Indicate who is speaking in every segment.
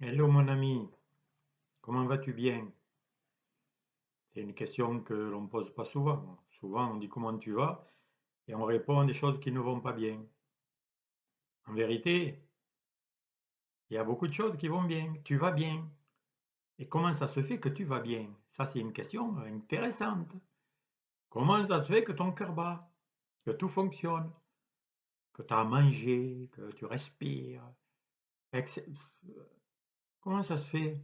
Speaker 1: Hello mon ami, comment vas-tu bien? C'est une question que l'on ne pose pas souvent. Souvent on dit comment tu vas et on répond à des choses qui ne vont pas bien. En vérité, il y a beaucoup de choses qui vont bien, tu vas bien. Et comment ça se fait que tu vas bien? Ça c'est une question intéressante. Comment ça se fait que ton cœur bat, que tout fonctionne, que tu as à manger, que tu respires? etc. Comment ça se fait?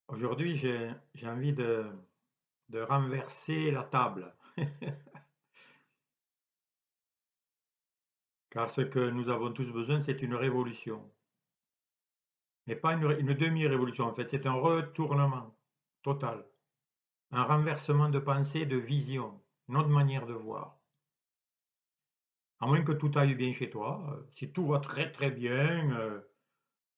Speaker 1: Aujourd'hui j'ai envie de renverser la table. Car ce que nous avons tous besoin, c'est une révolution. Mais pas une demi-révolution, en fait, c'est un retournement total. Un renversement de pensée, de vision, une autre manière de voir. À moins que tout aille bien chez toi, si tout va très très bien,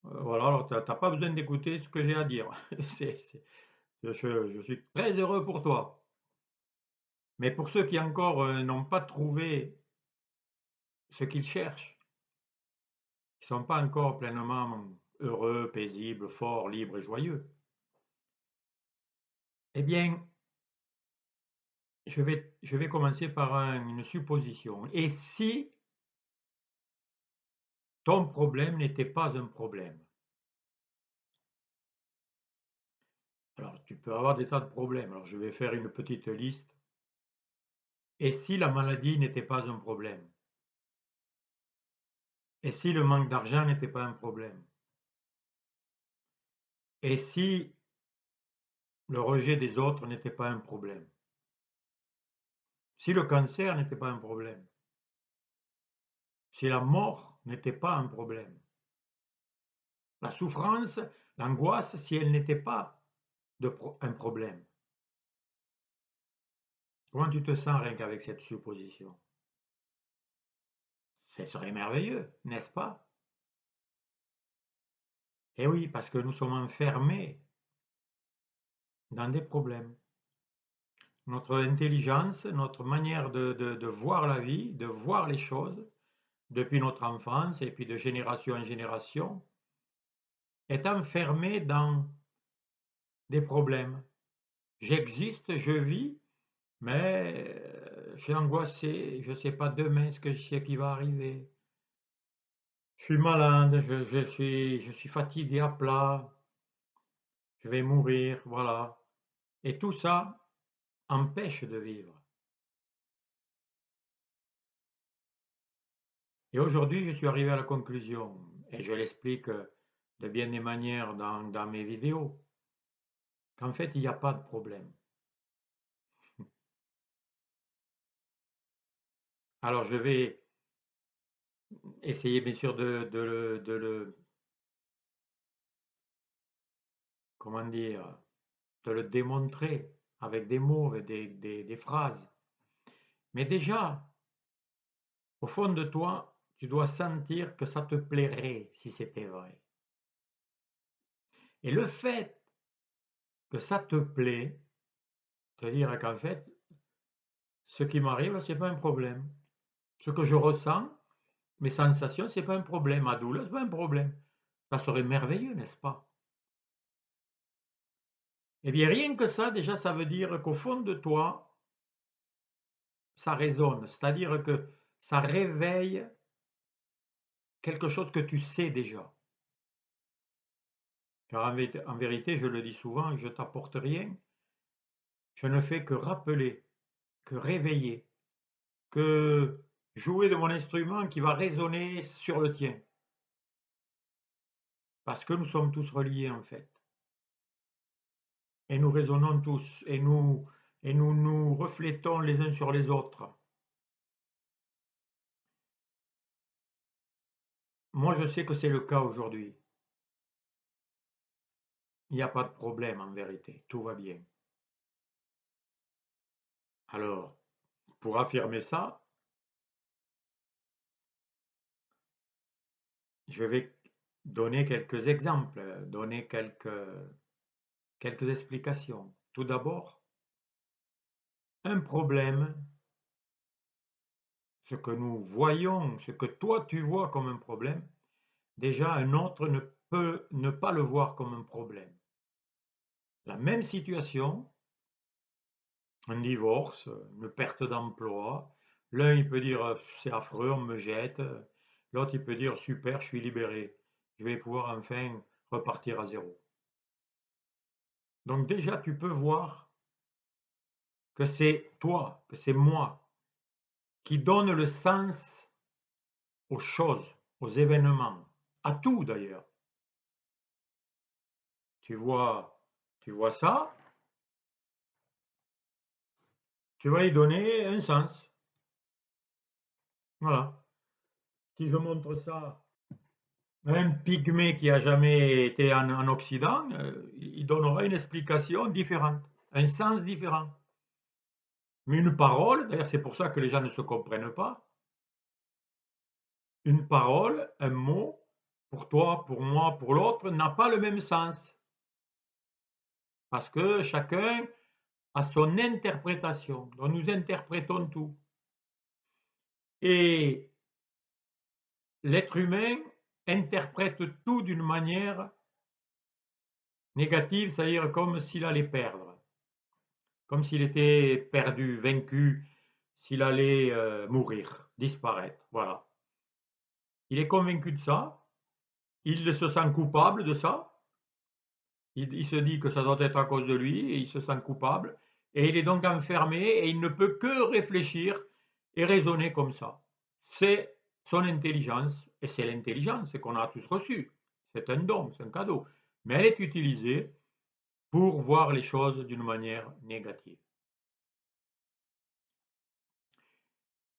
Speaker 1: voilà, alors tu n'as pas besoin d'écouter ce que j'ai à dire. Je suis très heureux pour toi. Mais pour ceux qui encore n'ont pas trouvé ce qu'ils cherchent, qui ne sont pas encore pleinement heureux, paisibles, forts, libres et joyeux, eh bien, je vais commencer par une supposition. Et si ton problème n'était pas un problème? Alors, tu peux avoir des tas de problèmes. Alors, je vais faire une petite liste. Et si la maladie n'était pas un problème? Et si le manque d'argent n'était pas un problème? Et si le rejet des autres n'était pas un problème? Si le cancer n'était pas un problème? Si la mort n'était pas un problème? La souffrance, l'angoisse, si elle n'était pas un problème? Comment tu te sens rien qu'avec cette supposition? Ce serait merveilleux, n'est-ce pas? Eh oui, parce que nous sommes enfermés dans des problèmes. Notre intelligence, notre manière de voir la vie, de voir les choses, depuis notre enfance et puis de génération en génération, est enfermée dans des problèmes. J'existe, je vis, mais je suis angoissé, je ne sais pas demain ce qui va arriver. Je suis malade, je suis fatigué à plat, je vais mourir, voilà. Et tout ça empêche de vivre. Et aujourd'hui, je suis arrivé à la conclusion, et je l'explique de bien des manières dans mes vidéos, qu'en fait, il n'y a pas de problème. Alors, je vais essayer, bien sûr, comment dire, de le démontrer avec des mots, avec des phrases. Mais déjà, au fond de toi, tu dois sentir que ça te plairait si c'était vrai. Et le fait que ça te plaît, c'est-à-dire qu'en fait, ce qui m'arrive, ce n'est pas un problème. Ce que je ressens, mes sensations, ce n'est pas un problème. Ma douleur, ce n'est pas un problème. Ça serait merveilleux, n'est-ce pas? Eh bien, rien que ça, déjà, ça veut dire qu'au fond de toi, ça résonne. C'est-à-dire que ça réveille quelque chose que tu sais déjà. Car en vérité, je le dis souvent, je t'apporte rien. Je ne fais que rappeler, que réveiller, que jouer de mon instrument qui va résonner sur le tien. Parce que nous sommes tous reliés en fait. Et nous résonnons tous, et nous nous reflétons les uns sur les autres. Moi, je sais que c'est le cas aujourd'hui. Il n'y a pas de problème en vérité, tout va bien. Alors, pour affirmer ça, je vais donner quelques exemples, donner quelques explications. Tout d'abord, un problème, ce que nous voyons, ce que toi tu vois comme un problème, déjà un autre ne peut ne pas le voir comme un problème. La même situation, un divorce, une perte d'emploi, l'un il peut dire c'est affreux, on me jette, l'autre il peut dire super, je suis libéré, je vais pouvoir enfin repartir à zéro. Donc déjà tu peux voir que c'est toi, que c'est moi qui donne le sens aux choses, aux événements, à tout d'ailleurs. Tu vois, tu vois ça, tu vas y donner un sens. Voilà. Si je montre ça à un pygmée qui a jamais été en Occident, il donnera une explication différente, un sens différent. Mais une parole, d'ailleurs c'est pour ça que les gens ne se comprennent pas, une parole, un mot, pour toi, pour moi, pour l'autre, n'a pas le même sens. Parce que chacun a son interprétation. Donc nous interprétons tout. Et l'être humain interprète tout d'une manière négative, c'est-à-dire comme s'il allait perdre, comme s'il était perdu, vaincu, s'il allait mourir, disparaître. Voilà. Il est convaincu de ça, il se sent coupable de ça, il se dit que ça doit être à cause de lui, et il se sent coupable, et il est donc enfermé, et il ne peut que réfléchir et raisonner comme ça. C'est son intelligence, et c'est l'intelligence qu'on a tous reçue. C'est un don, c'est un cadeau. Mais elle est utilisée pour voir les choses d'une manière négative.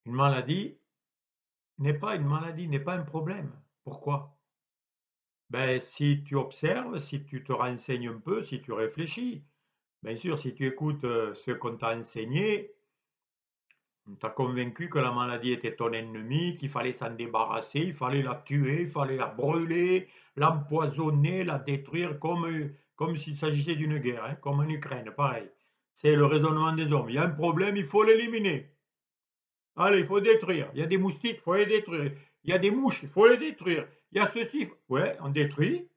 Speaker 1: Une maladie n'est pas une maladie, n'est pas un problème. Pourquoi? Ben, si tu observes, si tu te renseignes un peu, si tu réfléchis, bien sûr, si tu écoutes ce qu'on t'a enseigné, on t'a convaincu que la maladie était ton ennemi, qu'il fallait s'en débarrasser, il fallait la tuer, il fallait la brûler, l'empoisonner, la détruire, comme s'il s'agissait d'une guerre, hein, comme en Ukraine, pareil. C'est le raisonnement des hommes. Il y a un problème, il faut l'éliminer. Allez, il faut détruire. Il y a des moustiques, il faut les détruire. Il y a des mouches, il faut les détruire. Il y a ceci. Ouais, on détruit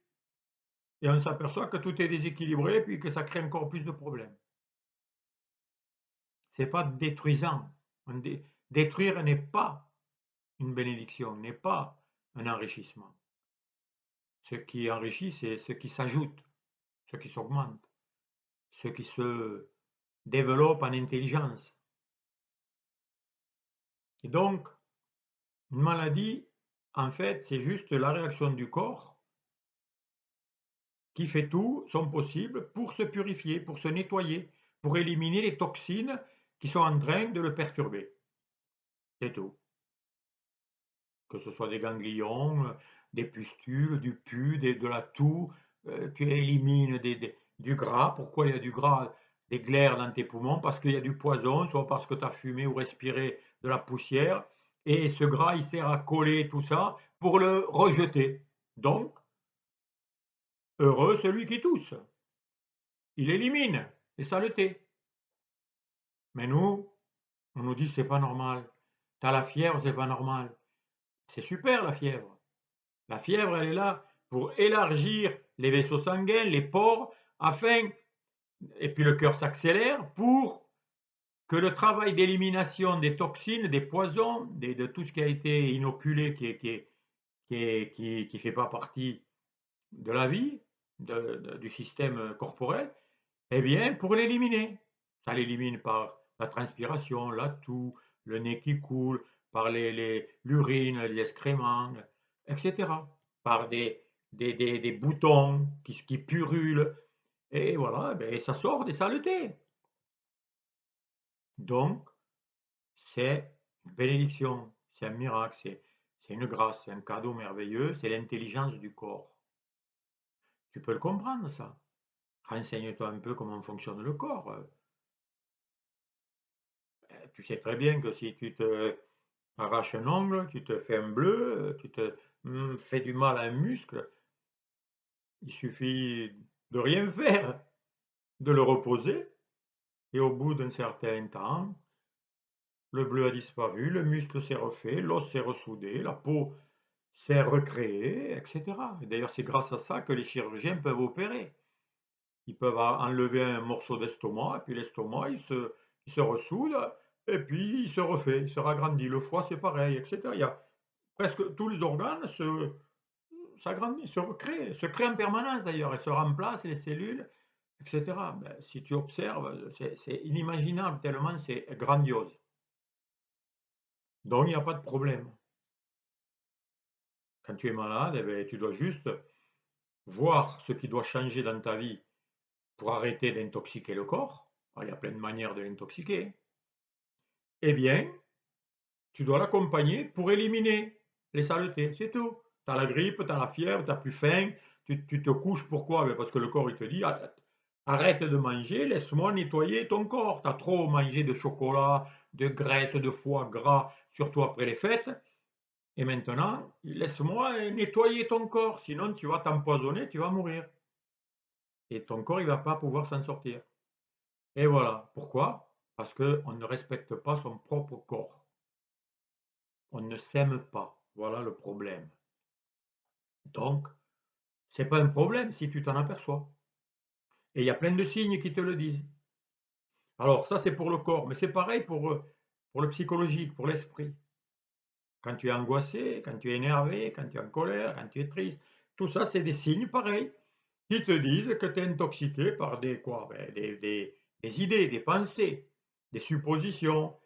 Speaker 1: et on s'aperçoit que tout est déséquilibré et puis que ça crée encore plus de problèmes. C'est pas détruisant. Détruire n'est pas une bénédiction, n'est pas un enrichissement. Ce qui enrichit, c'est ce qui s'ajoute, ce qui s'augmente, ce qui se développe en intelligence. Et donc, une maladie, en fait, c'est juste la réaction du corps qui fait tout son possible pour se purifier, pour se nettoyer, pour éliminer les toxines qui sont en train de le perturber. C'est tout. Que ce soit des ganglions, des pustules, du pus, de la toux, tu élimines du gras. Pourquoi il y a du gras, des glaires dans tes poumons? Parce qu'il y a du poison, soit parce que tu as fumé ou respiré de la poussière. Et ce gras, il sert à coller tout ça pour le rejeter. Donc, heureux celui qui tousse. Il élimine les saletés. Mais nous, on nous dit c'est pas normal. Tu as la fièvre, c'est pas normal. C'est super la fièvre. La fièvre, elle est là pour élargir les vaisseaux sanguins, les pores, afin, et puis le cœur s'accélère pour que le travail d'élimination des toxines, des poisons, de tout ce qui a été inoculé, qui fait pas partie de la vie, du système corporel, eh bien, pour l'éliminer. Ça l'élimine par la transpiration, la toux, le nez qui coule, par l'urine, les excréments, etc. Par des boutons qui purulent. Et voilà, ben, ça sort des saletés. Donc, c'est une bénédiction, c'est un miracle, c'est une grâce, c'est un cadeau merveilleux, c'est l'intelligence du corps. Tu peux le comprendre, ça. Renseigne-toi un peu comment fonctionne le corps. Tu sais très bien que si tu te arraches un ongle, tu te fais un bleu, tu te fais du mal à un muscle, il suffit de rien faire, de le reposer, et au bout d'un certain temps, le bleu a disparu, le muscle s'est refait, l'os s'est ressoudé, la peau c'est recréé, etc. Et d'ailleurs, c'est grâce à ça que les chirurgiens peuvent opérer. Ils peuvent enlever un morceau d'estomac, et puis l'estomac, il se ressoude, et puis il se refait, il se ragrandit. Le foie, c'est pareil, etc. Il y a presque tous les organes s'agrandissent, se créent en permanence d'ailleurs, et se remplacent les cellules, etc. Ben, si tu observes, c'est inimaginable tellement c'est grandiose. Donc il n'y a pas de problème. Quand tu es malade, eh ben, tu dois juste voir ce qui doit changer dans ta vie pour arrêter d'intoxiquer le corps. Alors, il y a plein de manières de l'intoxiquer. Eh bien, tu dois l'accompagner pour éliminer les saletés, c'est tout. Tu as la grippe, tu as la fièvre, tu n'as plus faim, tu te couches, pourquoi? Ben, parce que le corps il te dit arrête de manger, laisse-moi nettoyer ton corps. Tu as trop mangé de chocolat, de graisse, de foie gras, surtout après les fêtes. Et maintenant, laisse-moi nettoyer ton corps, sinon tu vas t'empoisonner, tu vas mourir. Et ton corps, il ne va pas pouvoir s'en sortir. Et voilà. Pourquoi? Parce qu'on ne respecte pas son propre corps. On ne s'aime pas. Voilà le problème. Donc, c'est pas un problème si tu t'en aperçois. Et il y a plein de signes qui te le disent. Alors, ça, c'est pour le corps, mais c'est pareil pour le psychologique, pour l'esprit. Quand tu es angoissé, quand tu es énervé, quand tu es en colère, quand tu es triste, tout ça, c'est des signes pareils qui te disent que tu es intoxiqué par des idées, des pensées, des suppositions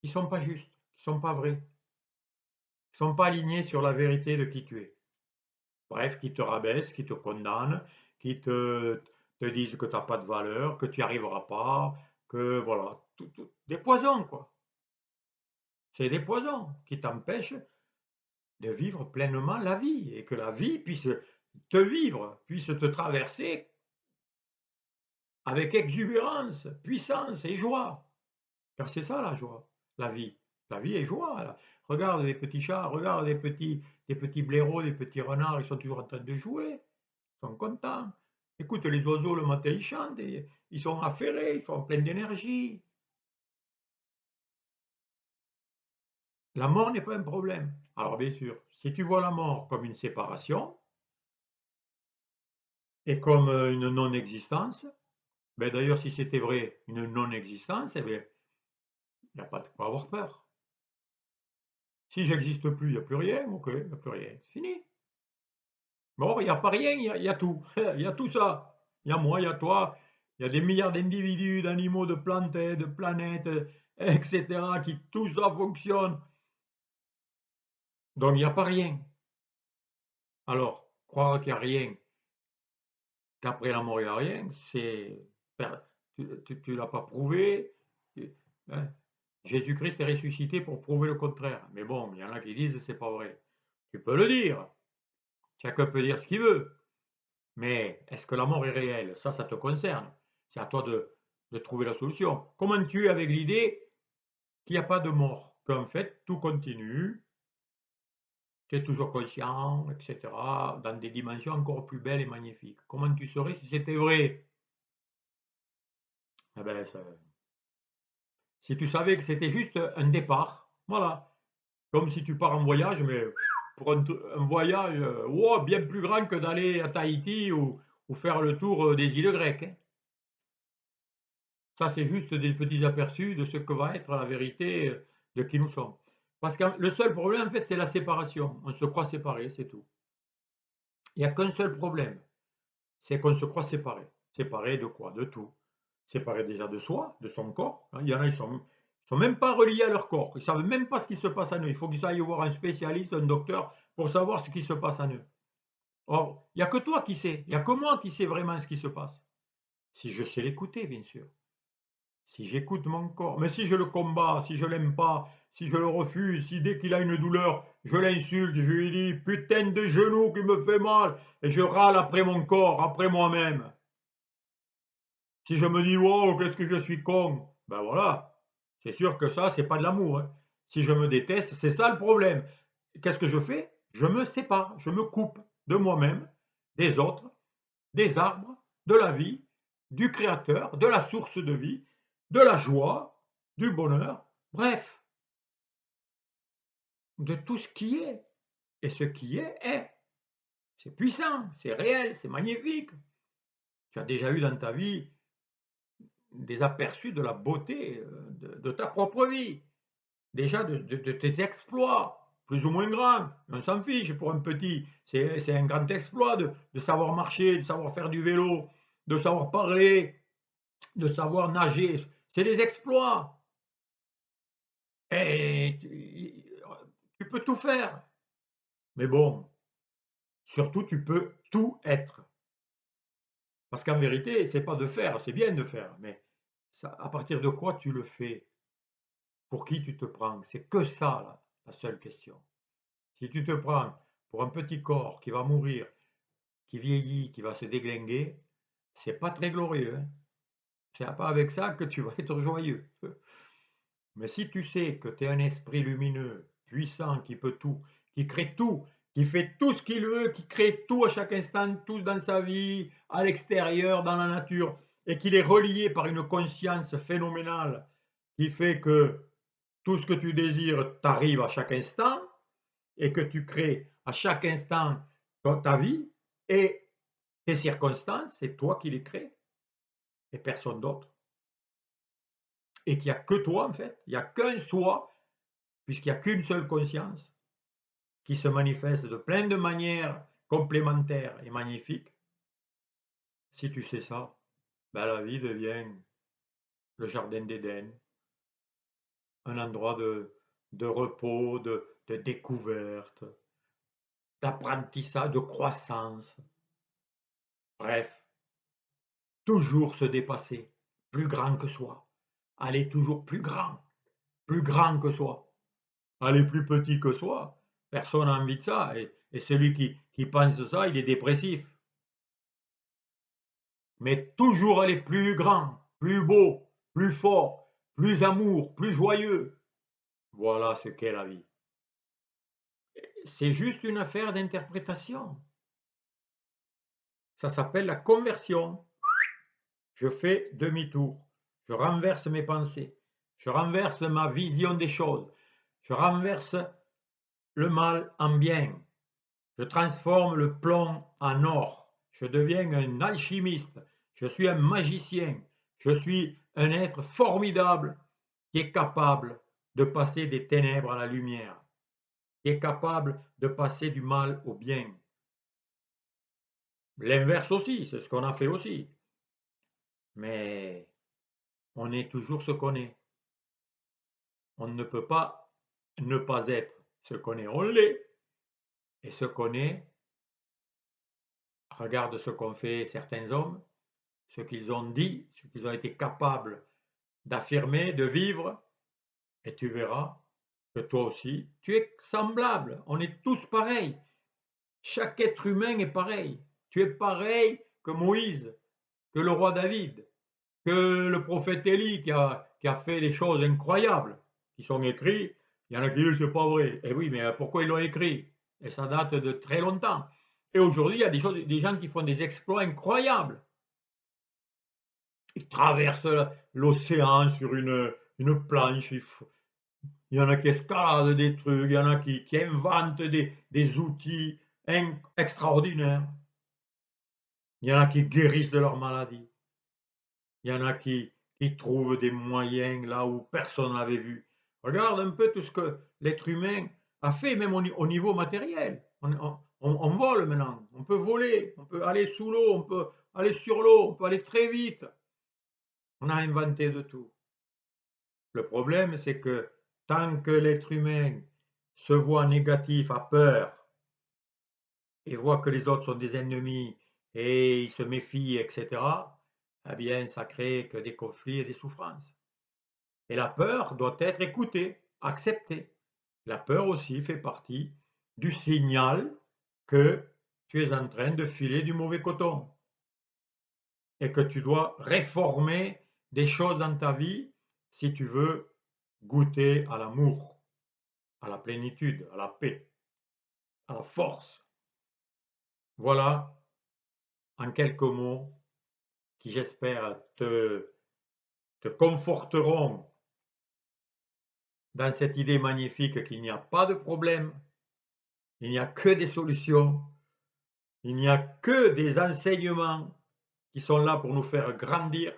Speaker 1: qui ne sont pas justes, qui ne sont pas vraies, qui ne sont pas alignées sur la vérité de qui tu es. Bref, qui te rabaissent, qui te condamnent, qui te disent que tu n'as pas de valeur, que tu n'y arriveras pas, que voilà, des poisons, quoi. C'est des poisons qui t'empêchent de vivre pleinement la vie et que la vie puisse te vivre, puisse te traverser avec exubérance, puissance et joie. Car c'est ça la joie, la vie. La vie est joie. Là. Regarde les petits chats, regarde les petits blaireaux, les petits renards, ils sont toujours en train de jouer, ils sont contents. Écoute, les oiseaux le matin, ils chantent, ils sont affairés, ils sont pleins d'énergie. La mort n'est pas un problème. Alors bien sûr, si tu vois la mort comme une séparation et comme une non-existence, ben d'ailleurs si c'était vrai une non-existence, eh bien, il n'y a pas de quoi avoir peur. Si j'existe plus, il n'y a plus rien, ok, il n'y a plus rien, c'est fini. Bon, il n'y a pas rien, il y a tout. Il y a tout ça. Il y a moi, il y a toi, il y a des milliards d'individus, d'animaux, de plantes, de planètes, etc., qui tout ça fonctionne. Donc il n'y a pas rien. Alors, croire qu'il n'y a rien, qu'après la mort il n'y a rien, c'est. Tu ne l'as pas prouvé. Hein. Jésus-Christ est ressuscité pour prouver le contraire. Mais bon, il y en a qui disent c'est pas vrai. Tu peux le dire. Chacun peut dire ce qu'il veut. Mais est-ce que la mort est réelle? Ça te concerne. C'est à toi de trouver la solution. Comment tu es avec l'idée qu'il n'y a pas de mort? Qu'en fait, tout continue, tu es toujours conscient, etc., dans des dimensions encore plus belles et magnifiques. Comment tu serais si c'était vrai? Eh ben, si tu savais que c'était juste un départ, voilà. Comme si tu pars en voyage, mais pour un voyage bien plus grand que d'aller à Tahiti ou faire le tour des îles grecques. Hein. Ça, c'est juste des petits aperçus de ce que va être la vérité de qui nous sommes. Parce que le seul problème, en fait, c'est la séparation. On se croit séparés, c'est tout. Il n'y a qu'un seul problème, c'est qu'on se croit séparés. Séparés de quoi? De tout. Séparés déjà de soi, de son corps. Hein. Il y en a, ils sont même pas reliés à leur corps. Ils savent même pas ce qui se passe en eux. Il faut qu'ils aillent voir un spécialiste, un docteur, pour savoir ce qui se passe en eux. Or, il n'y a que toi qui sais. Il n'y a que moi qui sais vraiment ce qui se passe. Si je sais l'écouter, bien sûr. Si j'écoute mon corps, mais si je le combats, si je l'aime pas, si je le refuse, si dès qu'il a une douleur, je l'insulte, je lui dis putain de genou qui me fait mal, et je râle après mon corps, après moi-même. Si je me dis wow, qu'est-ce que je suis con, ben voilà, c'est sûr que ça, c'est pas de l'amour. Hein. Si je me déteste, c'est ça le problème. Qu'est-ce que je fais? Je me sépare, je me coupe de moi-même, des autres, des arbres, de la vie, du Créateur, de la source de vie, de la joie, du bonheur, bref, de tout ce qui est. Et ce qui est, est. C'est puissant, c'est réel, c'est magnifique. Tu as déjà eu dans ta vie des aperçus de la beauté de ta propre vie, déjà de tes exploits, plus ou moins grands. On s'en fiche pour un petit, c'est un grand exploit de savoir marcher, de savoir faire du vélo, de savoir parler, de savoir nager. C'est des exploits. Et tu peux tout faire. Mais bon, surtout, tu peux tout être. Parce qu'en vérité, c'est pas de faire, c'est bien de faire, mais ça, à partir de quoi tu le fais? Pour qui tu te prends? C'est que ça, là, la seule question. Si tu te prends pour un petit corps qui va mourir, qui vieillit, qui va se déglinguer, c'est pas très glorieux, hein. C'est pas avec ça que tu vas être joyeux. Mais si tu sais que tu es un esprit lumineux, puissant, qui peut tout, qui crée tout, qui fait tout ce qu'il veut, qui crée tout à chaque instant, tout dans sa vie, à l'extérieur, dans la nature, et qu'il est relié par une conscience phénoménale qui fait que tout ce que tu désires t'arrive à chaque instant, et que tu crées à chaque instant ta vie, et tes circonstances, c'est toi qui les crées, et personne d'autre. Et qu'il n'y a que toi, en fait, il n'y a qu'un soi, puisqu'il n'y a qu'une seule conscience, qui se manifeste de plein de manières complémentaires et magnifiques. Si tu sais ça, ben la vie devient le jardin d'Éden, un endroit de repos, de découverte, d'apprentissage, de croissance. Bref, toujours se dépasser, plus grand que soi. Aller toujours plus grand que soi. Aller plus petit que soi, personne n'a envie de ça. Et celui qui pense ça, il est dépressif. Mais toujours aller plus grand, plus beau, plus fort, plus amour, plus joyeux. Voilà ce qu'est la vie. C'est juste une affaire d'interprétation. Ça s'appelle la conversion. Je fais demi-tour. Je renverse mes pensées. Je renverse ma vision des choses. Je renverse le mal en bien. Je transforme le plomb en or. Je deviens un alchimiste. Je suis un magicien. Je suis un être formidable qui est capable de passer des ténèbres à la lumière, qui est capable de passer du mal au bien. L'inverse aussi, c'est ce qu'on a fait aussi. Mais on est toujours ce qu'on est. On ne peut pas ne pas être ce qu'on est, on l'est. Et ce qu'on est, regarde ce qu'ont fait certains hommes, ce qu'ils ont dit, ce qu'ils ont été capables d'affirmer, de vivre, et tu verras que toi aussi, tu es semblable. On est tous pareils. Chaque être humain est pareil. Tu es pareil que Moïse, que le roi David, que le prophète Élie qui a fait des choses incroyables, qui sont écrites. Il y en a qui disent c'est pas vrai. Eh oui, mais pourquoi ils l'ont écrit? Et ça date de très longtemps. Et aujourd'hui, il y a des gens qui font des exploits incroyables. Ils traversent l'océan sur une planche. Il y en a qui escaladent des trucs, il y en a qui inventent des outils extraordinaires. Il y en a qui guérissent de leur maladie. Il y en a qui trouvent des moyens là où personne n'avait vu. Regarde un peu tout ce que l'être humain a fait, même au niveau matériel. On vole maintenant, on peut voler, on peut aller sous l'eau, on peut aller sur l'eau, on peut aller très vite. On a inventé de tout. Le problème, c'est que tant que l'être humain se voit négatif, a peur, et voit que les autres sont des ennemis, et il se méfie, etc., eh bien, ça crée que des conflits et des souffrances. Et la peur doit être écoutée, acceptée. La peur aussi fait partie du signal que tu es en train de filer du mauvais coton et que tu dois réformer des choses dans ta vie si tu veux goûter à l'amour, à la plénitude, à la paix, à la force. Voilà, en quelques mots, qui j'espère te conforteront dans cette idée magnifique qu'il n'y a pas de problème, Il n'y a que des solutions, il n'y a que des enseignements qui sont là pour nous faire grandir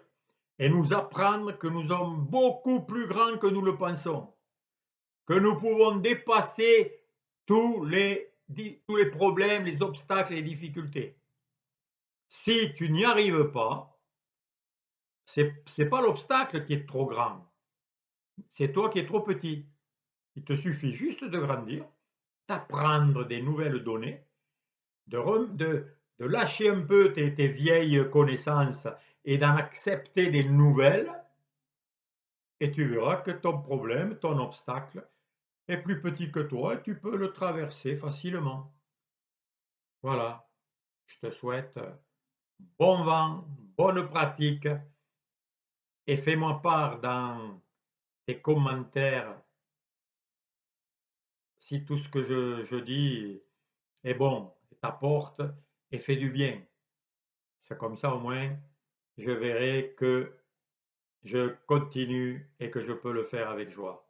Speaker 1: et nous apprendre que nous sommes beaucoup plus grands que nous le pensons, que nous pouvons dépasser tous les problèmes, les obstacles, les difficultés. Si tu n'y arrives pas, c'est pas l'obstacle qui est trop grand, c'est toi qui es trop petit. Il te suffit juste de grandir, d'apprendre des nouvelles données, de lâcher un peu tes vieilles connaissances et d'en accepter des nouvelles, et tu verras que ton problème, ton obstacle est plus petit que toi et tu peux le traverser facilement. Voilà, je te souhaite bon vent, bonne pratique et fais-moi part dans tes commentaires si tout ce que je dis est bon, t'apporte et fait du bien. C'est comme ça au moins, je verrai que je continue et que je peux le faire avec joie.